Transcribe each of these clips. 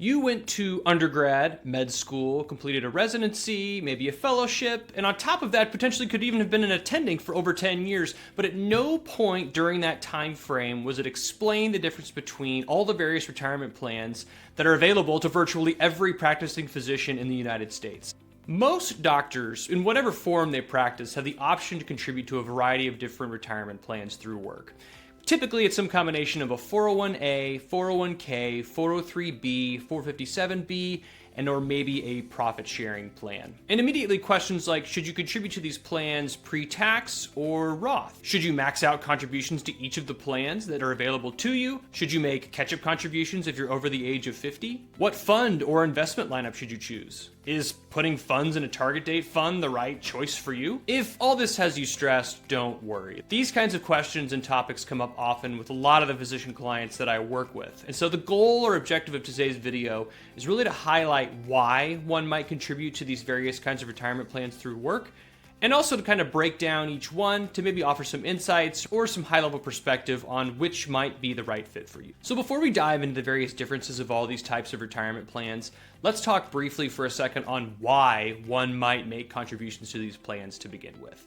You went to undergrad, med school, completed a residency, maybe a fellowship, and on top of that, potentially could even have been an attending for over 10 years, but at no point during that time frame was it explained the difference between all the various retirement plans that are available to virtually every practicing physician in the United States. Most doctors, in whatever form they practice, have the option to contribute to a variety of different retirement plans through work. Typically, it's some combination of a 401a, 401k, 403b, 457b, and or maybe a profit-sharing plan. And immediately questions like, should you contribute to these plans pre-tax or Roth? Should you max out contributions to each of the plans that are available to you? Should you make catch-up contributions if you're over the age of 50? What fund or investment lineup should you choose? Is putting funds in a target date fund the right choice for you? If all this has you stressed, don't worry. These kinds of questions and topics come up often with a lot of the physician clients that I work with. And so the goal or objective of today's video is really to highlight why one might contribute to these various kinds of retirement plans through work, and also to kind of break down each one to maybe offer some insights or some high-level perspective on which might be the right fit for you. So before we dive into the various differences of all these types of retirement plans, let's talk briefly for a second on why one might make contributions to these plans to begin with.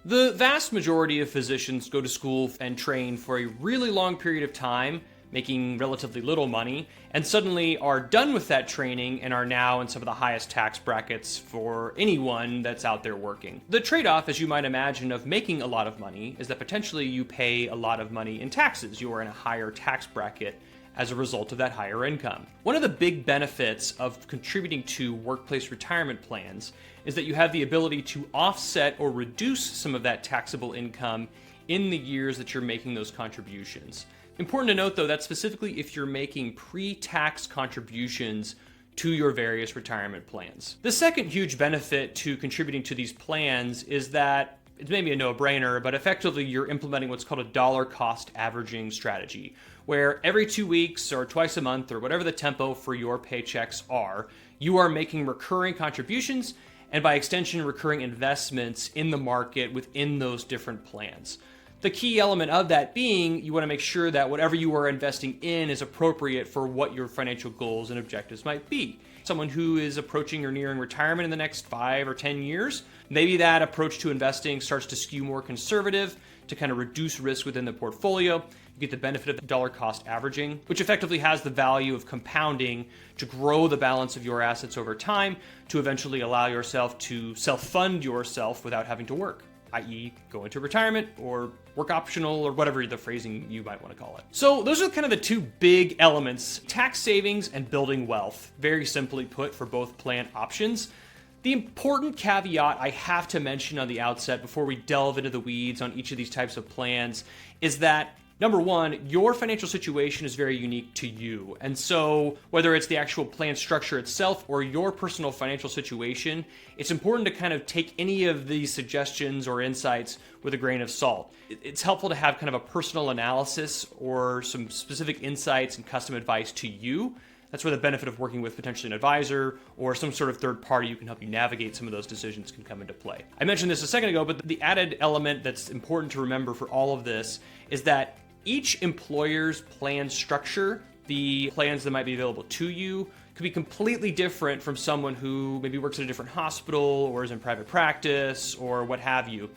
The vast majority of physicians go to school and train for a really long period of time, making relatively little money, and suddenly are done with that training and are now in some of the highest tax brackets for anyone that's out there working. The trade-off, as you might imagine, of making a lot of money is that potentially you pay a lot of money in taxes. You are in a higher tax bracket as a result of that higher income. One of the big benefits of contributing to workplace retirement plans is that you have the ability to offset or reduce some of that taxable income in the years that you're making those contributions. Important to note, though, that specifically if you're making pre-tax contributions to your various retirement plans. The second huge benefit to contributing to these plans is that it's maybe a no-brainer, but effectively you're implementing what's called a dollar cost averaging strategy, where every 2 weeks or twice a month or whatever the tempo for your paychecks are, you are making recurring contributions and by extension recurring investments in the market within those different plans. The key element of that being you want to make sure that whatever you are investing in is appropriate for what your financial goals and objectives might be. Someone who is approaching or nearing retirement in the next 5 or 10 years, maybe that approach to investing starts to skew more conservative to kind of reduce risk within the portfolio. You get the benefit of dollar cost averaging, which effectively has the value of compounding to grow the balance of your assets over time to eventually allow yourself to self-fund yourself without having to work, i.e. go into retirement or work optional or whatever the phrasing you might want to call it. So those are kind of the two big elements, tax savings and building wealth, very simply put for both plan options. The important caveat I have to mention on the outset before we delve into the weeds on each of these types of plans is that number one, your financial situation is very unique to you. And so whether it's the actual plan structure itself or your personal financial situation, it's important to kind of take any of these suggestions or insights with a grain of salt. It's helpful to have kind of a personal analysis or some specific insights and custom advice to you. That's where the benefit of working with potentially an advisor or some sort of third party who can help you navigate some of those decisions can come into play. I mentioned this a second ago, but the added element that's important to remember for all of this is that each employer's plan structure, the plans that might be available to you, could be completely different from someone who maybe works at a different hospital or is in private practice or what have you.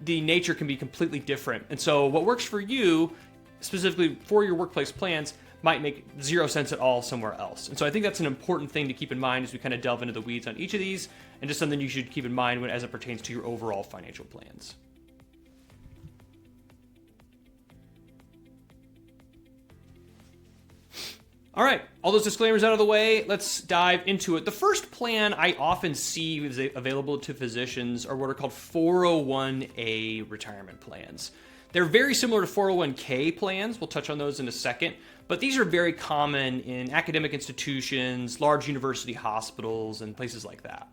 The nature can be completely different. And so what works for you, specifically for your workplace plans, might make zero sense at all somewhere else. And so I think that's an important thing to keep in mind as we kind of delve into the weeds on each of these, and just something you should keep in mind as it pertains to your overall financial plans. All right, all those disclaimers out of the way, let's dive into it. The first plan I often see is available to physicians are what are called 401a retirement plans. They're very similar to 401k plans. We'll touch on those in a second, but these are very common in academic institutions, large university hospitals, and places like that.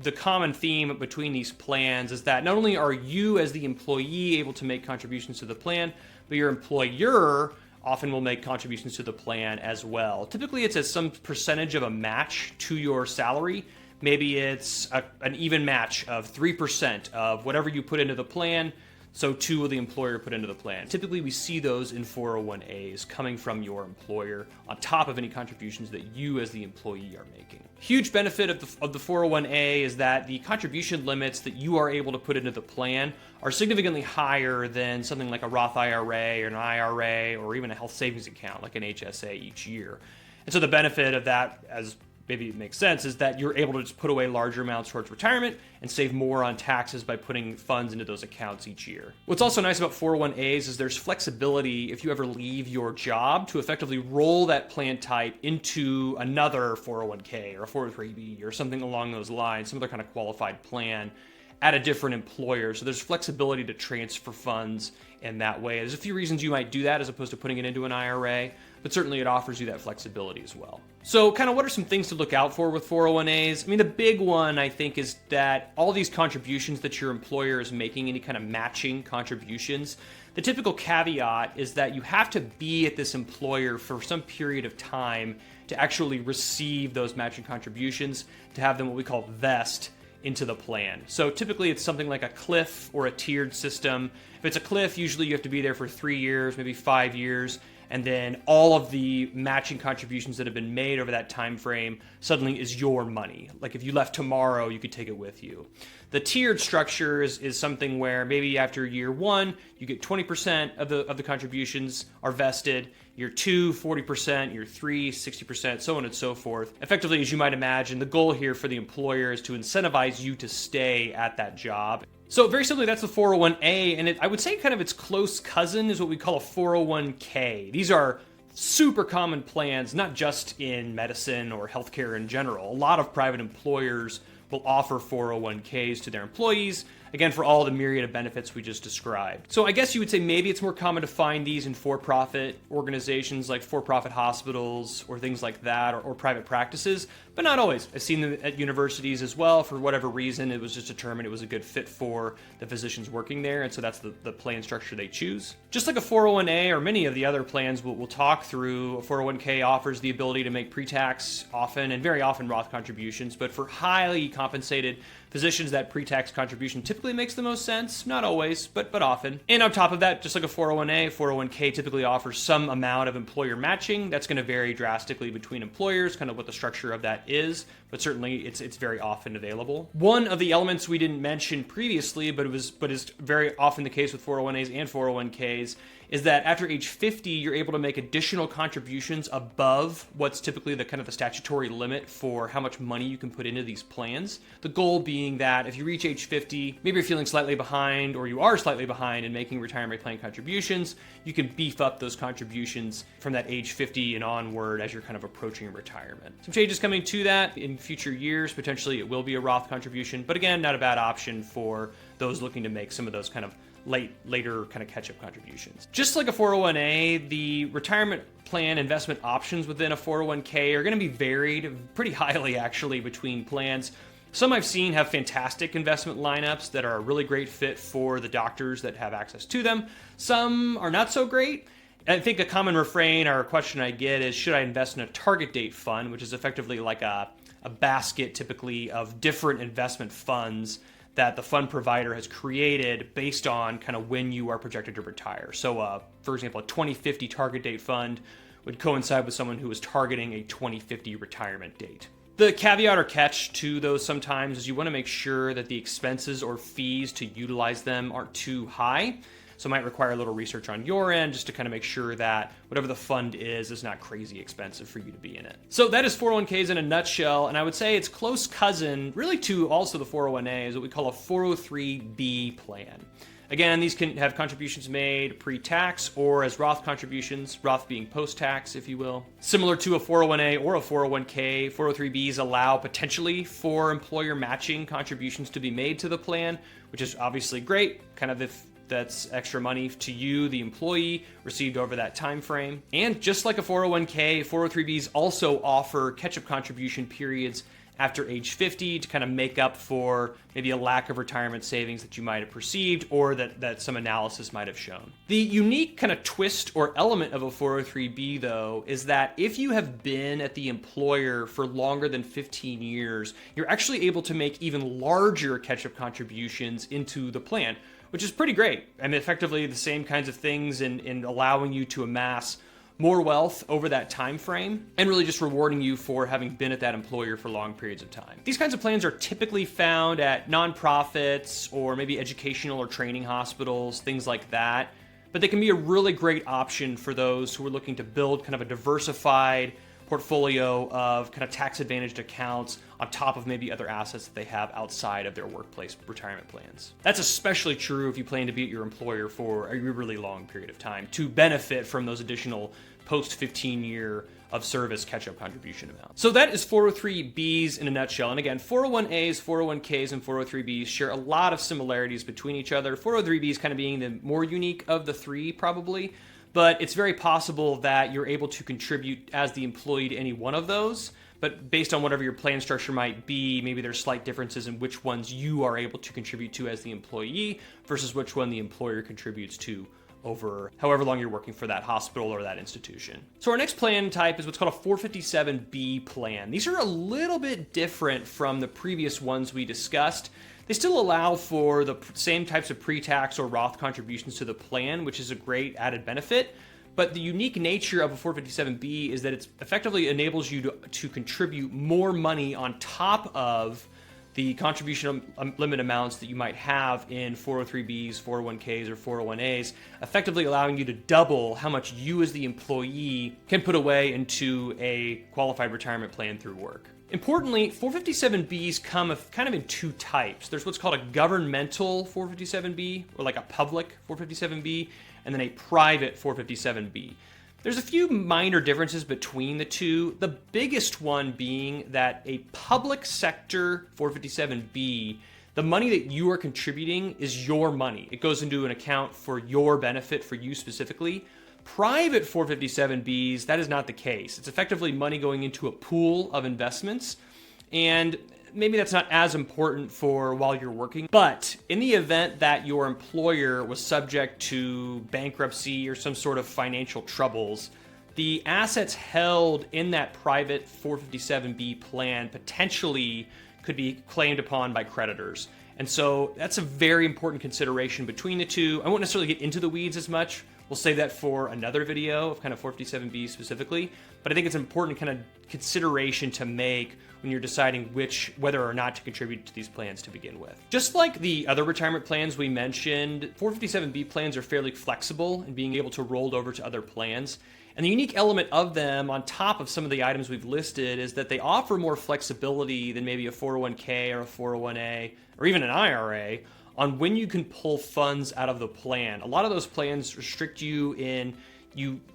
The common theme between these plans is that not only are you as the employee able to make contributions to the plan, but your employer often will make contributions to the plan as well. Typically, it's as some percentage of a match to your salary, Maybe it's an even match of 3% of whatever you put into the plan, so too will the employer put into the plan. Typically, we see those in 401as coming from your employer on top of any contributions that you as the employee are making. Huge benefit of the 401a is that the contribution limits that you are able to put into the plan are significantly higher than something like a Roth IRA or an IRA or even a health savings account like an HSA each year. And so the benefit of that, as maybe it makes sense, is that you're able to just put away larger amounts towards retirement and save more on taxes by putting funds into those accounts each year. What's also nice about 401as is there's flexibility if you ever leave your job to effectively roll that plan type into another 401k or a 403b or something along those lines, some other kind of qualified plan at a different employer. So there's flexibility to transfer funds in that way. There's a few reasons you might do that as opposed to putting it into an IRA, but certainly it offers you that flexibility as well. So kind of what are some things to look out for with 401as? I mean, the big one, I think, is that all these contributions that your employer is making, any kind of matching contributions, the typical caveat is that you have to be at this employer for some period of time to actually receive those matching contributions, to have them what we call vest into the plan. So typically it's something like a cliff or a tiered system. If it's a cliff, usually you have to be there for 3 years, maybe 5 years, and then all of the matching contributions that have been made over that time frame suddenly is your money. Like if you left tomorrow, you could take it with you. The tiered structure is something where maybe after year 1, you get 20% of the contributions are vested. Year 2, 40%, year 3, 60%, so on and so forth. Effectively, as you might imagine, the goal here for the employer is to incentivize you to stay at that job. So very simply, that's the 401a, and I would say kind of its close cousin is what we call a 401k. These are super common plans, not just in medicine or healthcare in general. A lot of private employers will offer 401ks to their employees, again, for all the myriad of benefits we just described. So I guess you would say maybe it's more common to find these in for-profit organizations like for-profit hospitals or things like that, or private practices, but not always. I've seen them at universities as well. For whatever reason, it was just determined it was a good fit for the physicians working there, and so that's the plan structure they choose. Just like a 401a or many of the other plans we'll talk through, a 401k offers the ability to make pre-tax often, and very often Roth contributions, but for highly compensated physicians, that pre-tax contribution typically makes the most sense. Not always, but often. And on top of that, just like a 401a, 401k typically offers some amount of employer matching. That's going to vary drastically between employers, kind of what the structure of that is, but certainly it's very often available. One of the elements we didn't mention previously, but is very often the case with 401as and 401ks, is that after age 50, you're able to make additional contributions above what's typically the kind of the statutory limit for how much money you can put into these plans. The goal being that if you reach age 50, maybe you're feeling slightly behind, or you are slightly behind in making retirement plan contributions, you can beef up those contributions from that age 50 and onward as you're kind of approaching retirement. Some changes coming to that in future years. Potentially it will be a Roth contribution, but again, not a bad option for those looking to make some of those kind of later kind of catch-up contributions. Just like a 401a, the retirement plan investment options within a 401k are going to be varied pretty highly actually between plans. Some I've seen have fantastic investment lineups that are a really great fit for the doctors that have access to them. Some are not so great. I think a common refrain or a question I get is, should I invest in a target date fund, which is effectively like a basket typically of different investment funds that the fund provider has created based on kind of when you are projected to retire. So, for example, a 2050 target date fund would coincide with someone who is targeting a 2050 retirement date. The caveat or catch to those sometimes is you want to make sure that the expenses or fees to utilize them aren't too high. So it might require a little research on your end just to kind of make sure that whatever the fund is not crazy expensive for you to be in it. So that is 401ks in a nutshell, and I would say its close cousin really to also the 401a is what we call a 403b plan. Again, these can have contributions made pre-tax or as Roth contributions, Roth being post-tax, if you will. Similar to a 401a or a 401k, 403bs allow potentially for employer matching contributions to be made to the plan, which is obviously great, kind of if that's extra money to you, the employee, received over that time frame. And just like a 401k, 403bs also offer catch-up contribution periods after age 50 to kind of make up for maybe a lack of retirement savings that you might have perceived or that some analysis might have shown. The unique kind of twist or element of a 403b, though, is that if you have been at the employer for longer than 15 years, you're actually able to make even larger catch-up contributions into the plan, which is pretty great. I mean, effectively the same kinds of things in allowing you to amass more wealth over that time frame, and really just rewarding you for having been at that employer for long periods of time. These kinds of plans are typically found at nonprofits or maybe educational or training hospitals, things like that. But they can be a really great option for those who are looking to build kind of a diversified portfolio of kind of tax-advantaged accounts on top of maybe other assets that they have outside of their workplace retirement plans. That's especially true if you plan to be at your employer for a really long period of time to benefit from those additional post-15 year of service catch-up contribution amounts. So that is 403bs in a nutshell. And again, 401as, 401ks, and 403bs share a lot of similarities between each other. 403bs kind of being the more unique of the three, probably. But it's very possible that you're able to contribute as the employee to any one of those. But based on whatever your plan structure might be, maybe there's slight differences in which ones you are able to contribute to as the employee versus which one the employer contributes to over however long you're working for that hospital or that institution. So our next plan type is what's called a 457b plan. These are a little bit different from the previous ones we discussed. They still allow for the same types of pre-tax or Roth contributions to the plan, which is a great added benefit. But the unique nature of a 457b is that it effectively enables you to contribute more money on top of the contribution limit amounts that you might have in 403bs, 401ks, or 401as, effectively allowing you to double how much you as the employee can put away into a qualified retirement plan through work. Importantly, 457bs come kind of in two types. There's what's called a governmental 457b, or like a public 457b, and then a private 457b. There's a few minor differences between the two, the biggest one being that a public sector 457b, the money that you are contributing is your money. It goes into an account for your benefit, for you specifically. Private 457bs, that is not the case. It's effectively money going into a pool of investments, and maybe that's not as important for while you're working, but in the event that your employer was subject to bankruptcy or some sort of financial troubles, the assets held in that private 457b plan potentially could be claimed upon by creditors. And so that's a very important consideration between the two. I won't necessarily get into the weeds as much. We'll save that for another video of kind of 457b specifically, but I think it's an important kind of consideration to make when you're deciding whether or not to contribute to these plans to begin with. Just like the other retirement plans we mentioned, 457b plans are fairly flexible in being able to roll over to other plans. And the unique element of them, on top of some of the items we've listed, is that they offer more flexibility than maybe a 401k or a 401a or even an IRA on when you can pull funds out of the plan. A lot of those plans restrict you in,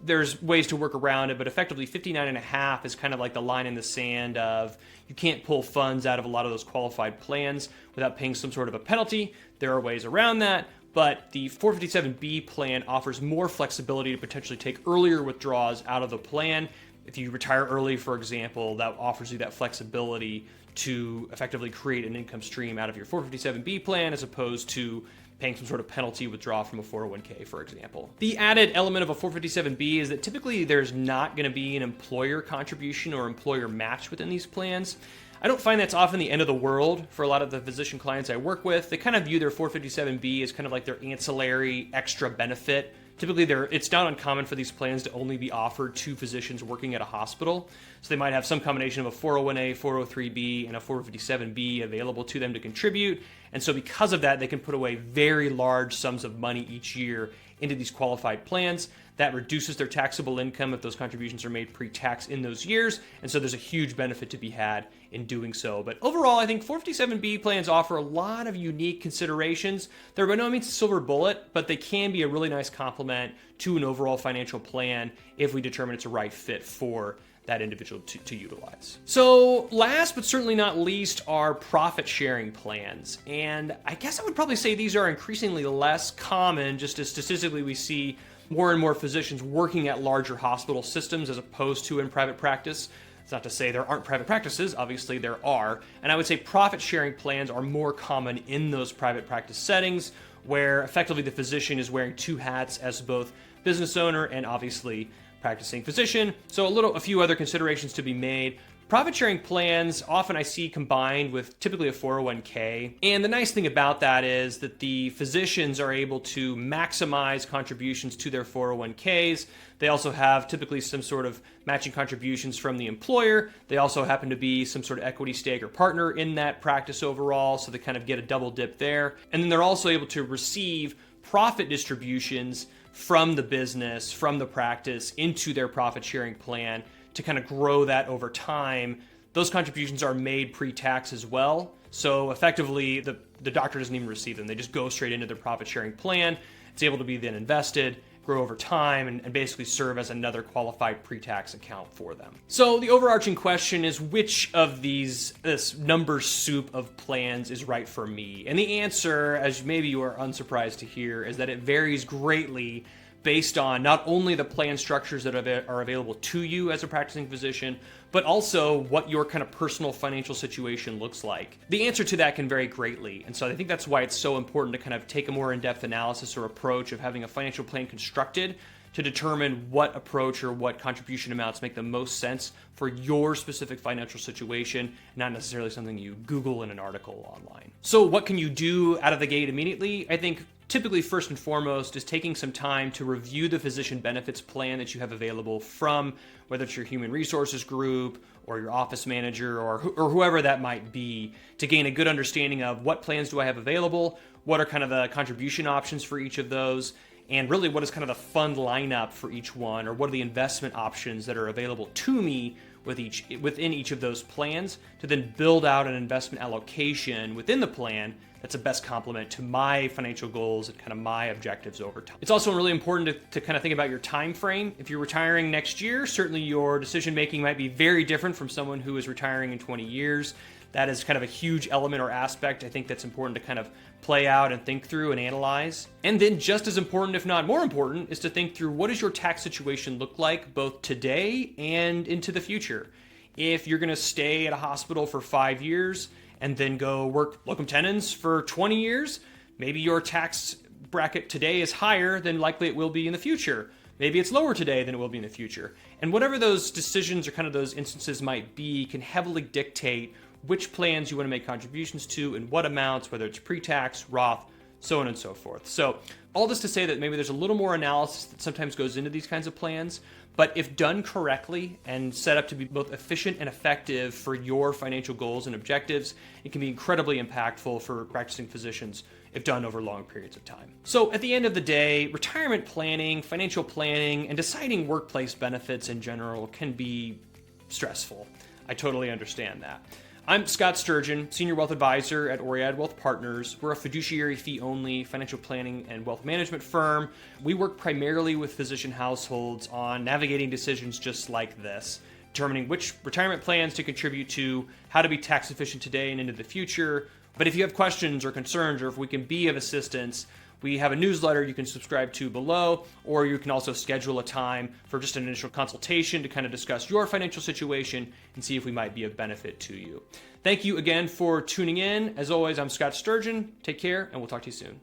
there's ways to work around it, but effectively 59.5 is kind of like the line in the sand of you can't pull funds out of a lot of those qualified plans without paying some sort of a penalty. There are ways around that, but the 457b plan offers more flexibility to potentially take earlier withdrawals out of the plan. If you retire early, for example, that offers you that flexibility to effectively create an income stream out of your 457b plan as opposed to paying some sort of penalty withdrawal from a 401k, for example. The added element of a 457b is that typically there's not going to be an employer contribution or employer match within these plans. I don't find that's often the end of the world for a lot of the physician clients I work with. They kind of view their 457b as kind of like their ancillary extra benefit. Typically, it's not uncommon for these plans to only be offered to physicians working at a hospital. So they might have some combination of a 401a, 403b, and a 457b available to them to contribute. And so because of that, they can put away very large sums of money each year into these qualified plans. That reduces their taxable income if those contributions are made pre-tax in those years. And so there's a huge benefit to be had in doing so. But overall, I think 457b plans offer a lot of unique considerations. They're by no means a silver bullet, but they can be a really nice complement to an overall financial plan if we determine it's a right fit for that individual to utilize. So last but certainly not least are profit sharing plans. And I guess I would probably say these are increasingly less common, just as statistically we see more and more physicians working at larger hospital systems as opposed to in private practice. It's not to say there aren't private practices, obviously there are. And I would say profit sharing plans are more common in those private practice settings where effectively the physician is wearing two hats as both business owner and obviously practicing physician. So a few other considerations to be made. Profit sharing plans often I see combined with typically a 401k. And the nice thing about that is that the physicians are able to maximize contributions to their 401ks. They also have typically some sort of matching contributions from the employer. They also happen to be some sort of equity stake or partner in that practice overall, so they kind of get a double dip there. And then they're also able to receive profit distributions from the business, from the practice into their profit sharing plan to kind of grow that over time. Those contributions are made pre-tax as well. So effectively, the doctor doesn't even receive them. They just go straight into their profit sharing plan. It's able to be then invested, grow over time, and basically serve as another qualified pre-tax account for them. So the overarching question is, which of this number soup of plans is right for me? And the answer, as maybe you are unsurprised to hear, is that it varies greatly based on not only the plan structures that are available to you as a practicing physician, but also what your kind of personal financial situation looks like. The answer to that can vary greatly. And so I think that's why it's so important to kind of take a more in-depth analysis or approach of having a financial plan constructed to determine what approach or what contribution amounts make the most sense for your specific financial situation, not necessarily something you Google in an article online. So what can you do out of the gate immediately? I think typically first and foremost is taking some time to review the physician benefits plan that you have available from whether it's your human resources group or your office manager or whoever that might be, to gain a good understanding of what plans do I have available, what are kind of the contribution options for each of those, and really what is kind of the fund lineup for each one, or what are the investment options that are available to me within each of those plans, to then build out an investment allocation within the plan that's a best complement to my financial goals and kind of my objectives over time. It's also really important to kind of think about your time frame. If you're retiring next year, certainly your decision making might be very different from someone who is retiring in 20 years. That is kind of a huge element or aspect I think that's important to kind of play out and think through and analyze. And then just as important, if not more important, is to think through what does your tax situation look like both today and into the future. If you're going to stay at a hospital for 5 years and then go work locum tenens for 20 years, maybe your tax bracket today is higher than likely it will be in the future. Maybe it's lower today than it will be in the future. And whatever those decisions or kind of those instances might be can heavily dictate which plans you want to make contributions to and what amounts, whether it's pre-tax, Roth, so on and so forth. So all this to say that maybe there's a little more analysis that sometimes goes into these kinds of plans, but if done correctly and set up to be both efficient and effective for your financial goals and objectives, it can be incredibly impactful for practicing physicians if done over long periods of time. So at the end of the day, retirement planning, financial planning, and deciding workplace benefits in general can be stressful. I totally understand that. I'm Scott Sturgeon, Senior Wealth Advisor at myriad Wealth Partners. We're a fiduciary fee-only financial planning and wealth management firm. We work primarily with physician households on navigating decisions just like this, determining which retirement plans to contribute to, how to be tax efficient today and into the future. But if you have questions or concerns, or if we can be of assistance, we have a newsletter you can subscribe to below, or you can also schedule a time for just an initial consultation to kind of discuss your financial situation and see if we might be of benefit to you. Thank you again for tuning in. As always, I'm Scott Sturgeon. Take care, and we'll talk to you soon.